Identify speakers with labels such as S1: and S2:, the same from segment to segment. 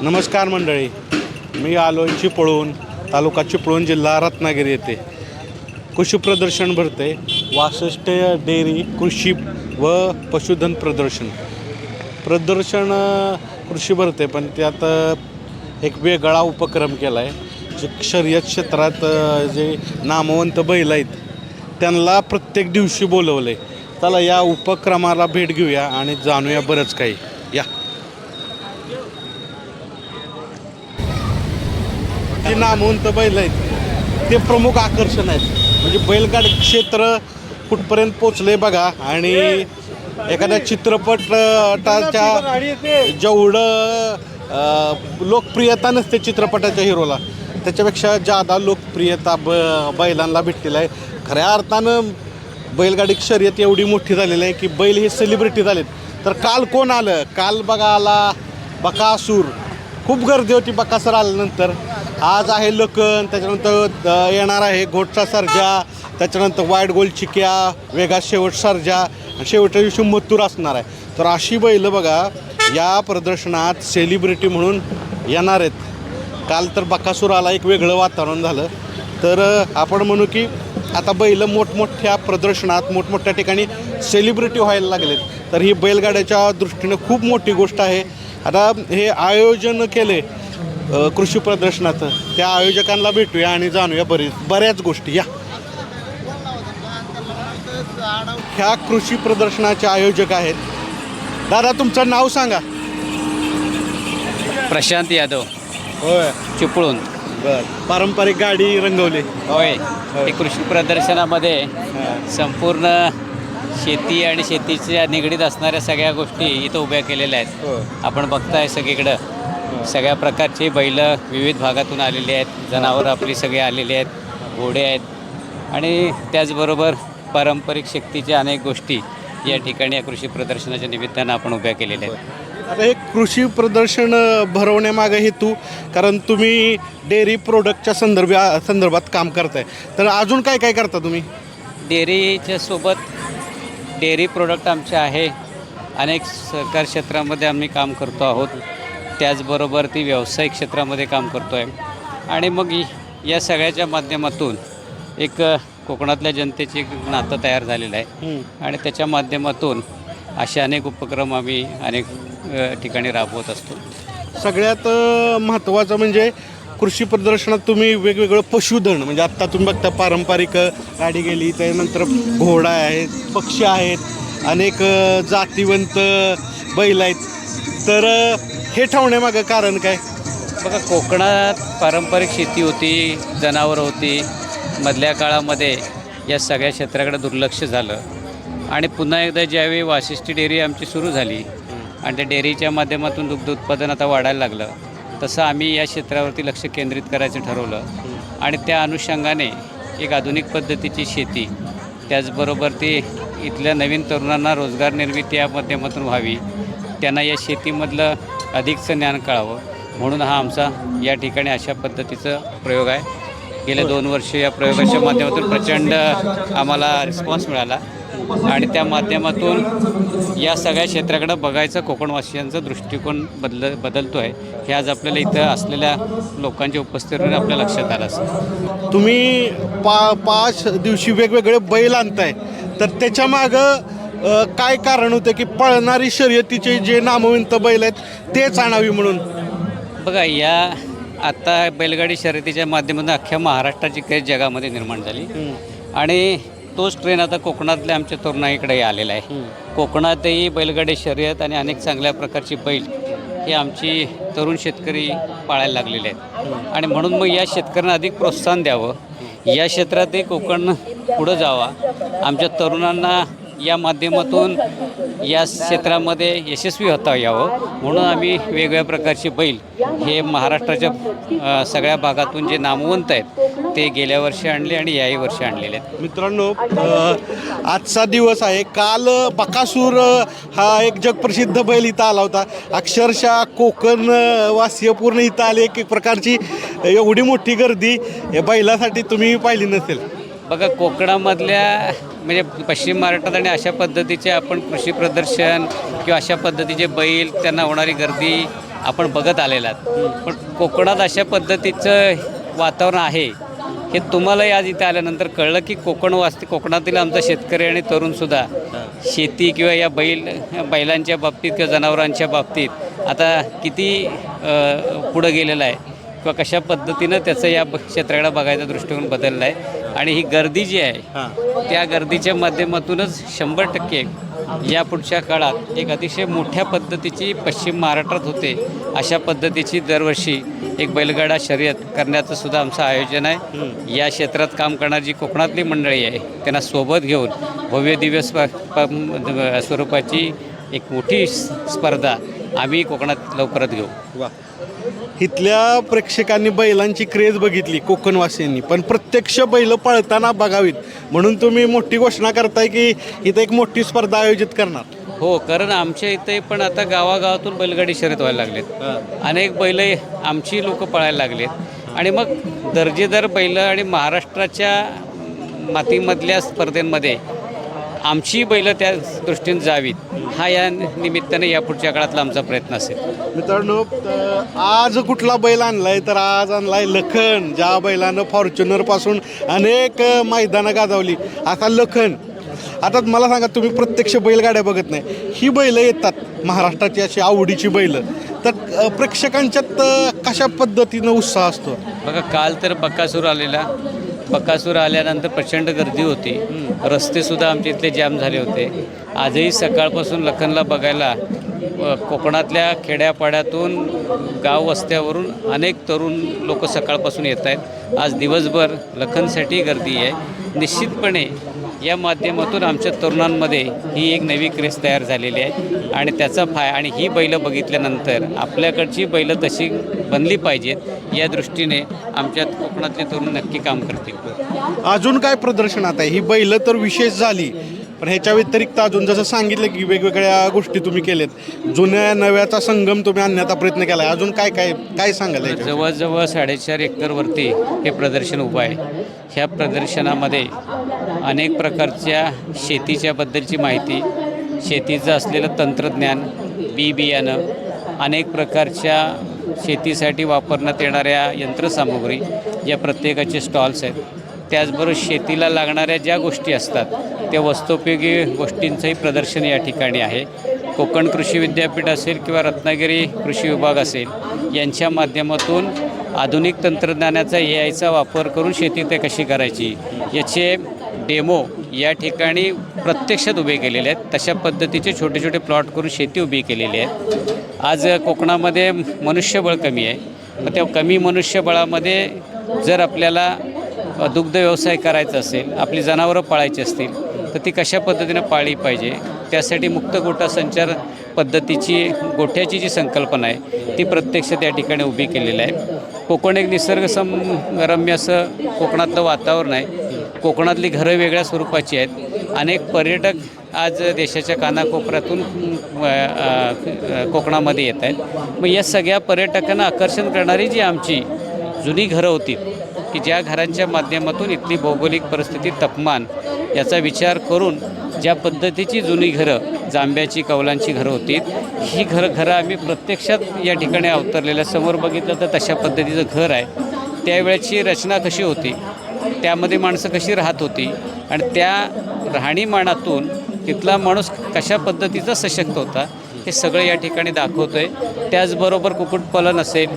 S1: नमस्कार मंडळी, मी आलो आहे चिपळूण, तालुका चिपळूण, जिल्हा रत्नागिरी येथे कृषी प्रदर्शन भरते. 62 डेअरी कृषी व पशुधन प्रदर्शन कृषी भरते, पण त्यात एक वेगळा उपक्रम केला आहे. जे शर्यत क्षेत्रात जे नामवंत बैल आहेत त्यांना प्रत्येक दिवशी बोलवलं आहे. चला या उपक्रमाला भेट घेऊया आणि जाणूया बरंच काही. या जे नामवंत बैल आहेत ते प्रमुख आकर्षण आहेत. म्हणजे बैलगाडी क्षेत्र कुठपर्यंत पोचले बघा. आणि एखाद्या चित्रपटाच्या जेवढं लोकप्रियता नसते चित्रपटाच्या हिरोला, त्याच्यापेक्षा जादा लोकप्रियता बैलांना भेटलेलं आहे. खऱ्या अर्थानं बैलगाडी शर्यत एवढी मोठी झालेली आहे की बैल हे सेलिब्रिटी झालेत. तर काल कोण आलं? काल बघा आला बकासूर. खूप गर्दी होती बकासूर आल्यानंतर. आज आहे लखन, त्याच्यानंतर येणार आहे घोटचा सर्जा, त्याच्यानंतर वाईट गोल चिक्या, वेगा शेवट सर्जा, शेवटच्या दिवशी मथुर असणार आहे. तर अशी बैलं बघा या प्रदर्शनात सेलिब्रिटी म्हणून येणार आहेत. काल तर बकासूर आला, एक वेगळं वातावरण झालं. तर आपण म्हणू की आता बैल मोठमोठ्या प्रदर्शनात मोठमोठ्या ठिकाणी सेलिब्रिटी व्हायला लागलेत. तर ही बैलगाड्याच्या दृष्टीनं खूप मोठी गोष्ट आहे. आता हे आयोजन केले कृषी प्रदर्शनाचं, त्या आयोजकांना भेटूया आणि जाणूया बऱ्याच गोष्टी. या ह्या कृषी प्रदर्शनाचे आयोजक आहेत. दादा तुमचं नाव सांगा.
S2: प्रशांत यादव,
S1: होय,
S2: चिपळूण.
S1: बर. पारंपरिक गाडी रंगवली.
S2: होय, हे कृषी प्रदर्शनामध्ये संपूर्ण शेती आणि शेतीच्या निगडीत असणाऱ्या सगळ्या गोष्टी इथं उभ्या केलेल्या आहेत. आपण बघताय सगळीकडं सगळ्या प्रकारचे बैल विविध भागातून आलेले आहेत, जनावरं आपली सगळे आलेले आहेत, घोडे आहेत आणि त्याचबरोबर पारंपरिक शेतीच्या अनेक गोष्टी या ठिकाणी या कृषी प्रदर्शनाच्या निमित्तानं आपण उभ्या केलेल्या आहेत.
S1: आता हे कृषी प्रदर्शन भरवण्यामागे हेतू, कारण तुम्ही डेअरी प्रोडक्टच्या संदर्भात काम करताय, तर अजून काय काय करता तुम्ही?
S2: डेअरीच्या सोबत डेअरी प्रोडक्ट आमचे आहे. अनेक सहकार क्षेत्रामध्ये आम्ही काम करतो आहोत. त्याचबरोबर ती व्यावसायिक क्षेत्रामध्ये काम करतो आहे. आणि मग या सगळ्याच्या माध्यमातून एक कोकणातल्या जनतेची एक नातं तयार झालेलं आहे. आणि त्याच्या माध्यमातून असे अनेक उपक्रम आम्ही अनेक ठिकाणी राबवत असतो.
S1: सगळ्यात महत्त्वाचं म्हणजे कृषी प्रदर्शनात तुम्ही वेगवेगळं पशुधन, म्हणजे आत्ता तुम्ही बघता पारंपरिक गाडी गेली, त्यानंतर घोडा आहेत, पक्षी आहेत, अनेक जातीवंत बैल आहेत. तर हे ठेवण्यामागं कारण काय?
S2: बघा, कोकणात पारंपरिक शेती होती, जनावरं होती. मधल्या काळामध्ये या सगळ्या क्षेत्राकडे दुर्लक्ष झालं आणि पुन्हा एकदा ज्यावेळी वाशिष्ठी डेअरी आमची सुरू झाली आणि त्या डेअरीच्या माध्यमातून दुग्ध उत्पादन आता वाढायला लागलं, तसं आम्ही या क्षेत्रावरती लक्ष केंद्रित करायचं ठरवलं. आणि त्या अनुषंगाने एक आधुनिक पद्धतीची शेती, त्याचबरोबर ती इथल्या नवीन तरुणांना रोजगार निर्मिती या माध्यमातून व्हावी, त्यांना या शेतीमधलं अधिकचं ज्ञान कळावं, म्हणून हा आमचा या ठिकाणी अशा पद्धतीचा प्रयोग आहे. गेल्या 2 वर्ष या प्रयोगाच्या माध्यमातून प्रचंड आम्हाला रिस्पॉन्स मिळाला आणि त्या माध्यमातून या सगळ्या क्षेत्राकडे बघायचं कोकणवासियांचा दृष्टिकोन बदलतो आहे. हे आज आपल्याला इथं असलेल्या लोकांच्या उपस्थितीवर आपल्या लक्षात आलं असेल.
S1: तुम्ही 5 दिवशी वेगवेगळे बैल आणताय, तर त्याच्यामागं काय कारण होतं की पळणारी शर्यतीचे जे नामवंत बैल आहेत तेच आणावी म्हणून?
S2: बघा, या आता बैलगाडी शर्यतीच्या माध्यमातून अख्ख्या महाराष्ट्राची क्रेज जगामध्ये निर्माण झाली आणि तोच ट्रेन आता कोकणातल्या आमच्या तरुणाईकडे आलेला आहे. कोकणातही बैलगाडी शर्यत आणि अनेक चांगल्या प्रकारची बैल हे आमची तरुण शेतकरी पाळायला लागलेले आहेत. आणि म्हणून मग या शेतकऱ्यांना अधिक प्रोत्साहन द्यावं, या क्षेत्रातही कोकण पुढं जावा, आमच्या तरुणांना या माध्यमातून या क्षेत्रामध्ये यशस्वी होता यावं, म्हणून आम्ही वेगवेगळ्या प्रकारचे बैल हे महाराष्ट्राच्या सगळ्या भागातून जे नामवंत आहेत ते गेल्या वर्षी आणले आणि याही वर्षी आणलेले आहेत.
S1: मित्रांनो, आजचा दिवस आहे. काल बकासूर हा एक जगप्रसिद्ध बैल इथं आला होता. अक्षरशः कोकण वासीय पूर्ण इथं आले. एक प्रकारची एवढी मोठी गर्दी या बैलासाठी तुम्ही पाहिली नसेल.
S2: बघा, कोकणामधल्या म्हणजे पश्चिम महाराष्ट्रात आणि अशा पद्धतीचे आपण कृषी प्रदर्शन किंवा अशा पद्धतीचे बैल, त्यांना होणारी गर्दी आपण बघत आलेला आहात. पण कोकणात अशा पद्धतीचं वातावरण आहे हे तुम्हालाही आज इथे आल्यानंतर कळलं की कोकणातील आमचा शेतकरी आणि तरुणसुद्धा शेती किंवा या बैलांच्या बाबतीत किंवा जनावरांच्या बाबतीत आता किती पुढं गेलेलं आहे किंवा कशा पद्धतीनं त्याचं या क्षेत्राकडे बघायचा दृष्टिकोन बदलला आहे. आणि ही गर्दी जी आहे त्या गर्दीच्या माध्यमातूनच 100% या पुढच्या काळात एक अतिशय मोठ्या पद्धतीची पश्चिम महाराष्ट्रात होते अशा पद्धतीची दरवर्षी एक बैलगाडा शर्यत करण्याचं सुद्धा आमचं आयोजन आहे. या क्षेत्रात काम करणारी जी कोकणातली मंडळी आहे त्यांना सोबत घेऊन भव्य दिव्य स्वरूपाची एक मोठी स्पर्धा आम्ही कोकणात लवकरात घेऊ.
S1: वा, इथल्या प्रेक्षकांनी बैलांची क्रेज बघितली कोकणवासियांनी, पण प्रत्यक्ष बैल पळताना बघावीत म्हणून तुम्ही मोठी घोषणा करताय की इथं एक मोठी स्पर्धा आयोजित करणार.
S2: हो, कारण आमच्या इथे पण आता गावागावातून बैलगाडी शर्यत व्हायला लागलेत. अनेक बैल आमची लोक पळायला लागलेत आणि मग दर्जेदार बैल आणि महाराष्ट्राच्या मातीमधल्या स्पर्धेमध्ये आमची बैलं त्या दृष्टीने जावीत हा या निमित्ताने या पुढच्या काळातला आमचा प्रयत्न असेल.
S1: मित्रांनो, आज कुठला बैल आणलाय तर आज आणलाय लखन, ज्या बैलानं फॉर्च्युनरपासून अनेक मैदानं गाजवली असा लखन. आता मला सांगा, तुम्ही प्रत्यक्ष बैलगाड्या बघत नाही, ही बैलं येतात महाराष्ट्राची अशी आवडीची बैलं, तर प्रेक्षकांच्यात कशा पद्धतीनं उत्साह असतो
S2: बघा. काल तर बकासूर आल्यानंतर प्रचंड गर्दी होती. रस्तेसुद्धा आमच्या इथले जाम झाले होते. आजही सकाळपासून लखनला बघायला कोकणातल्या खेड्यापाड्यातून गाव वस्त्यावरून अनेक तरुण लोक सकाळपासून येत आहेत. आज दिवसभर लखनसाठी गर्दी आहे. निश्चितपणे या माध्यमातून आमच्या तरुणांमध्ये ही एक नवी क्रेज तयार झालेली आहे आणि त्याचा आणि ही बैलं बघितल्यानंतर आपल्याकडची बैलं तशी बनली पाहिजेत या दृष्टीने आमच्यात कोकणातले तरुण नक्की काम करतील.
S1: अजून काय प्रदर्शनात आहे? ही बैलं तर विशेष झाली, पण ह्याच्या व्यतिरिक्त अजून जसं सांगितलं की वेगवेगळ्या गोष्टी तुम्ही केल्यात, जुन्या नव्याचा संगम तुम्ही आणण्याचा प्रयत्न केला आहे. अजून काय काय काय सांगाल?
S2: जवळजवळ 4.5 एकरवरती हे प्रदर्शन उभं आहे. ह्या प्रदर्शनामध्ये अनेक प्रकारच्या शेतीच्या बद्दलची माहिती, शेतीचं असलेलं तंत्रज्ञान, बियाणं, अनेक प्रकारच्या शेतीसाठी वापरण्यात येणाऱ्या यंत्रसामुग्री या प्रत्येकाचे स्टॉल्स आहेत. त्याचबरोबर शेतीला लागणाऱ्या ज्या गोष्टी असतात त्या वस्तुपयोगी गोष्टींचंही प्रदर्शन या ठिकाणी आहे. कोकण कृषी विद्यापीठ असेल किंवा रत्नागिरी कृषी विभाग असेल यांच्या माध्यमातून आधुनिक तंत्रज्ञानाचा AIचा वापर करून शेती ते कशी करायची याचे डेमो या ठिकाणी प्रत्यक्षात उभे केलेले आहेत. तशा पद्धतीचे छोटे छोटे प्लॉट करून शेती उभी केलेली आहे. आज कोकणामध्ये मनुष्यबळ कमी आहे. मग त्या कमी मनुष्यबळामध्ये जर आपल्याला दुग्ध व्यवसाय करायचा असेल, आपली जनावरं पाळायची असतील तर ती कशा पद्धतीनं पाळली पाहिजे, त्यासाठी मुक्त गोठा संचार पद्धतीची गोठ्याची जी संकल्पना आहे ती प्रत्यक्ष त्या ठिकाणी उभी केलेली आहे. कोकण एक निसर्गरम्य असं कोकणातलं वातावरण आहे. कोकणातली घरं वेगळ्या स्वरूपाची आहेत. अनेक पर्यटक आज देशाच्या कानाकोपऱ्यातून कोकणामध्ये येत आहेत. मग या सगळ्या पर्यटकांना आकर्षण करणारी जी आमची जुनी घरं होती की ज्या घरांच्या माध्यमातून इथली भौगोलिक परिस्थिती, तापमान याचा विचार करून ज्या पद्धतीची जुनी घरं, जांभ्याची, कौलांची घरं होती, ही घरं आम्ही प्रत्यक्षात या ठिकाणी अवतरलेल्या समोर बघितलं तर तशा पद्धतीचं घर आहे. त्यावेळेची रचना कशी होती, त्यामध्ये माणसं कशी राहत होती आणि त्या राहणीमानातून तिथला माणूस कशा पद्धतीचा सशक्त होता हे सगळं या ठिकाणी दाखवतो आहे. त्याचबरोबर कुक्कुटपालन असेल,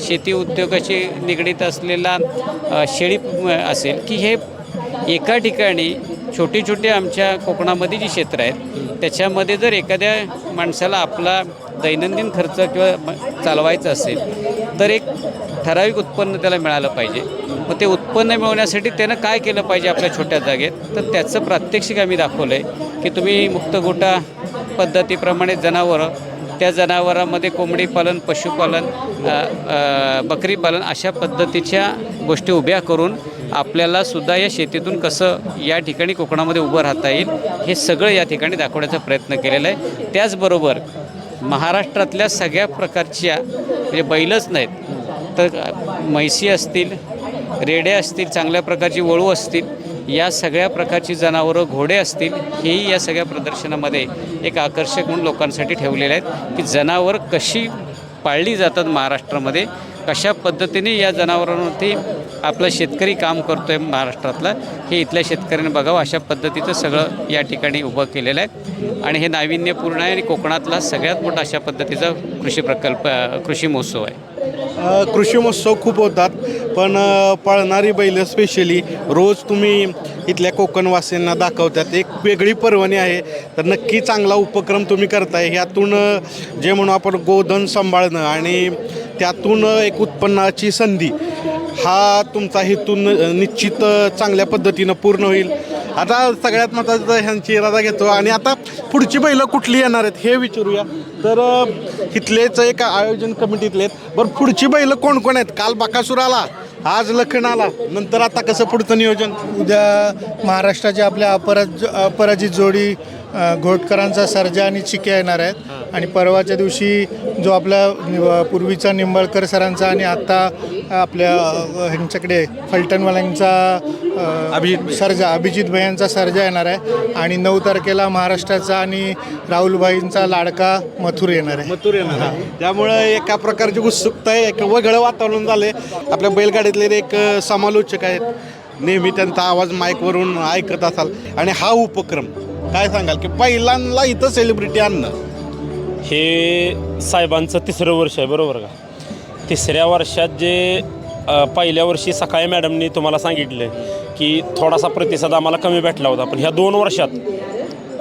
S2: शेती उद्योगाशी निगडीत असलेला शेळी असेल की हे एका ठिकाणी छोटी छोटी आमच्या कोकणामध्ये जी क्षेत्र आहेत त्याच्यामध्ये जर एखाद्या माणसाला आपला दैनंदिन खर्च किंवा चालवायचा असेल तर एक ठराविक उत्पन्न त्याला मिळालं पाहिजे. मग ते उत्पन्न मिळवण्यासाठी त्यानं काय केलं पाहिजे आपल्या छोट्या जागेत, तर त्याचं प्रात्यक्षिक आम्ही दाखवलं आहे की तुम्ही मुक्त गोठा पद्धतीप्रमाणे जनावरं, त्या जनावरांमध्ये कोंबडी पालन, पशुपालन, बकरी पालन अशा पद्धतीच्या गोष्टी उभ्या करून आपल्याला सुद्धा या शेतीतून कसं या ठिकाणी कोकणामध्ये उभं राहता येईल हे सगळं या ठिकाणी दाखवण्याचा प्रयत्न केलेला आहे. त्याचबरोबर महाराष्ट्रातल्या सगळ्या प्रकारच्या म्हणजे बैलच नाहीत तर म्हैसी असतील, रेड्या असतील, चांगल्या प्रकारची वळू असतील, या सगळ्या प्रकारची जनावरं, घोडे असतील, हेही या सगळ्या प्रदर्शनामध्ये एक आकर्षक म्हणून लोकांसाठी ठेवलेले आहेत की जनावरं कशी पाळली जातात महाराष्ट्रामध्ये, कशा पद्धतीने या जनावरांवरती आपलं शेतकरी काम करतो आहे महाराष्ट्रातला, हे इथल्या शेतकऱ्यांनी बघावं. अशा पद्धतीचं सगळं या ठिकाणी उभं केलेलं आहे आणि हे नाविन्यपूर्ण आहे आणि कोकणातला सगळ्यात मोठा अशा पद्धतीचा कृषी महोत्सव आहे.
S1: कृषी महोत्सव खूप होतात, पण पळणारी बैल स्पेशली रोज तुम्ही इथल्या कोकणवासीयांना दाखवतात. एक वेगळी पर्वणी आहे. तर नक्की चांगला उपक्रम तुम्ही करताय. ह्यातून जे म्हणून आपण गोधन सांभाळणं आणि त्यातून एक उत्पन्नाची संधी, हा तुमचा हेतून निश्चित चांगल्या पद्धतीनं पूर्ण होईल. आता सगळ्यात महत्त्वाचं ह्यांची इरादा घेतो आणि आता पुढची बैलं कुठली येणार आहेत हे विचारूया. तर इथलेच एक आयोजन कमिटीतले आहेत. बरं, पुढची बैलं कोण कोण आहेत? काल बकासूर आला, आज लखन आला, नंतर आता कसं पुढचं नियोजन?
S3: उद्या महाराष्ट्राच्या आपल्या अपराजित जोडी घोटकरांचा सर्जा आणि चिक्या येणार आहेत आणि परवाच्या दिवशी जो आपला पूर्वीचा निंबाळकर सरांचा आणि आत्ता आपल्या ह्यांच्याकडे फलटणवाल्यांचा अभिजित भैयांचा सर्जा येणार आहे आणि 9 तारखेला महाराष्ट्राचा आणि राहुलभाईंचा लाडका मथुर येणार आहे.
S1: त्यामुळं एका प्रकारची उत्सुकता आहे, एक वेगळं वातावरण झालं आहे. आपल्या बैलगाडीतले एक समालोचक आहेत, नेहमी त्यांचा आवाज माईकवरून ऐकत असाल आणि हा उपक्रम काय सांगाल की पहिल्यांदा इथं सेलिब्रिटी आणणं?
S4: हे साहेबांचं 3रं वर्ष आहे, बरोबर का? 3ऱ्या वर्षात जे पहिल्या वर्षी सकाळी मॅडमनी तुम्हाला सांगितलं की थोडासा प्रतिसाद आम्हाला कमी भेटला होता, पण ह्या 2 वर्षात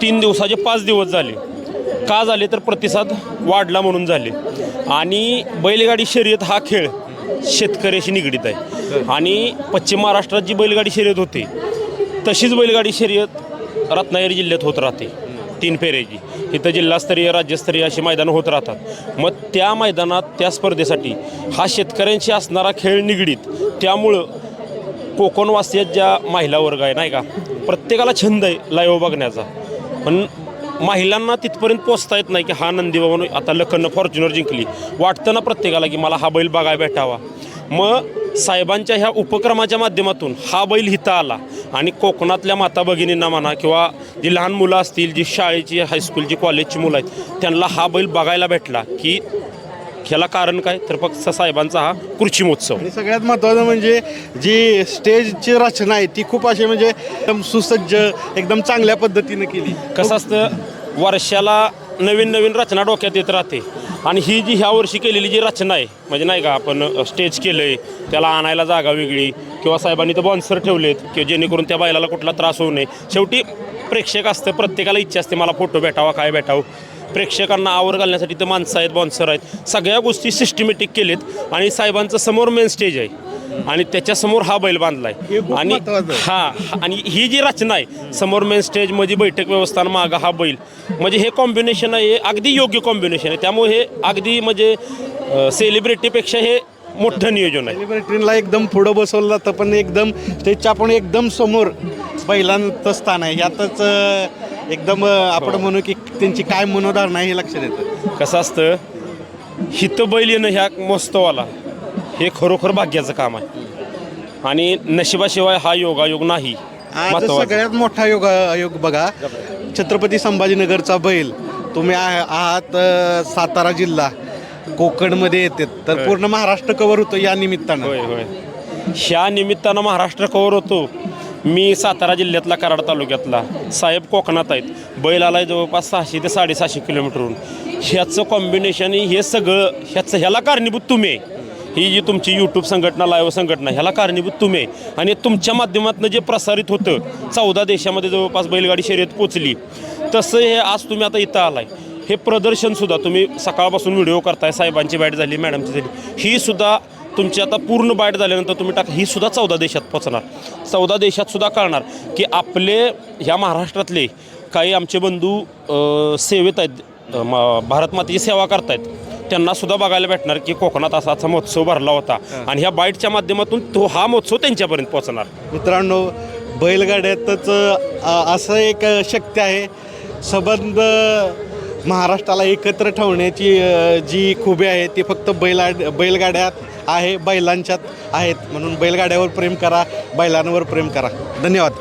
S4: 3 दिवसाचे 5 दिवस झाले. का झाले तर प्रतिसाद वाढला म्हणून झाले. आणि बैलगाडी शर्यत हा खेळ शेतकऱ्याशी निगडीत आहे आणि पश्चिम महाराष्ट्रात जी बैलगाडी शर्यत होती तशीच बैलगाडी शर्यत रत्नागिरी जिल्ह्यात होत राहते. 3 फेऱ्याची इथं जिल्हास्तरीय राज्यस्तरीय अशी मैदानं होत राहतात. मग त्या मैदानात त्या स्पर्धेसाठी हा शेतकऱ्यांशी असणारा खेळ निगडीत, त्यामुळं कोकणवासियात ज्या महिला वर्ग आहे नाही का, प्रत्येकाला छंद आहे लाईव्ह बघण्याचा, पण महिलांना तिथपर्यंत पोचता येत नाही की हा नंदीबाबानं आता लखननं फॉर्च्युनर जिंकली, वाटतं ना प्रत्येकाला की मला हा बैल बघायला भेटावा. मग साहेबांच्या ह्या उपक्रमाच्या माध्यमातून हा बैल हिता आला आणि कोकणातल्या माता भगिनींना म्हणा किंवा जी लहान मुलं असतील, जी शाळेची हायस्कूलची कॉलेजची मुलं आहेत, त्यांना हा बैल बघायला भेटला की ह्याला कारण काय तर फक्त साहेबांचा हा कृषी महोत्सव.
S1: आणि सगळ्यात महत्त्वाचं म्हणजे जी स्टेजची रचना आहे ती खूप अशी म्हणजे एकदम सुसज्ज, एकदम चांगल्या पद्धतीनं केली.
S4: कसं असतं, वर्षाला नवीन नवीन रचना डोक्यात येत राहते आणि ही जी ह्या वर्षी केलेली जी रचना आहे म्हणजे नाही का, आपण स्टेज केलं आहे, त्याला आणायला जागा वेगळी किंवा साहेबांनी तर बॉन्सर ठेवलेत की जेणेकरून त्या बैलाला कुठला त्रास होऊ नये. शेवटी प्रेक्षक असतं, प्रत्येकाला इच्छा असते मला फोटो भेटावा, काय भेटावं. प्रेक्षकांना आवर घालण्यासाठी तर माणसं आहेत, बॉन्सर आहेत, सगळ्या गोष्टी सिस्टमॅटिक केलेत आणि साहेबांचं समोर मेन स्टेज आहे आणि त्याच्यासमोर हा बैल बांधला आहे. आणि आणि ही जी रचना आहे, समोर मेन स्टेज म्हणजे बैठक व्यवस्था, मागं हा बैल, म्हणजे हे कॉम्बिनेशन आहे, हे अगदी योग्य कॉम्बिनेशन आहे. त्यामुळे हे अगदी म्हणजे सेलिब्रिटीपेक्षा हे मोठं नियोजन आहे.
S1: सेलिब्रिटीला एकदम पुढं बसवलं जातं, पण एकदम स्टेजच्या पण एकदम समोर बैलांचं स्थान आहे. यातच एकदम आपण म्हणू की त्यांची काय मनोधारणा आहे हे लक्षात येतं.
S4: कसं असतं, हिथं बैल येणं ह्या महोत्सवाला हे खरोखर भाग्याचं काम आहे आणि नशिबाशिवाय हा योगायोग नाही.
S1: आज सगळ्यात मोठा योग बघा, छत्रपती संभाजीनगरचा बैल. तुम्ही आहात सातारा जिल्हा, कोकणमध्ये येते, तर पूर्ण महाराष्ट्र कव्हर होतो या निमित्तानं.
S4: होय होय, ह्या निमित्तानं महाराष्ट्र कव्हर होतो. मी सातारा जिल्ह्यातला कराड तालुक्यातला, साहेब कोकणात आहेत, बैल आलाय जवळपास 600 ते 750 किलोमीटरहून. ह्याचं कॉम्बिनेशन हे सगळं ह्याला कारणीभूत तुम्ही आहे. ही जी तुमची यूट्यूब संघटना, लाईव्ह संघटना, ह्याला कारणीभूत तुम्ही आहे आणि तुमच्या माध्यमातून जे प्रसारित होतं 14 देशामध्ये जवळपास बैलगाडी शर्यत पोचली, तसं हे आज तुम्ही आता इथं आलाय. हे प्रदर्शनसुद्धा तुम्ही सकाळपासून व्हिडिओ करताय, साहेबांची बॅट झाली, मॅडमची झाली, ही सुद्धा तुमची आता पूर्ण बाईट झाल्यानंतर तुम्ही ही सुद्धा 14 देशात पोचणार. 14 देशात सुद्धा कळणार की आपले ह्या महाराष्ट्रातले काही आमचे बंधू सेवेत आहेत, भारत मातेची सेवा करतायत, त्यांना सुद्धा बघायला भेटणार की कोकणात असा महोत्सव भरला होता आणि ह्या बाईटच्या माध्यमातून तो हा महोत्सव त्यांच्यापर्यंत पोहोचणार.
S1: मित्रांनो, बैलगाड्यातच असं एक शक्ती आहे, संबंध महाराष्ट्राला एकत्र ठेवण्याची जी खुबी आहे ती फक्त बैलगाड्यात आहे, बैलांच्यात आहेत. म्हणून बैलगाड्यावर प्रेम करा, बैलांवर प्रेम करा. धन्यवाद.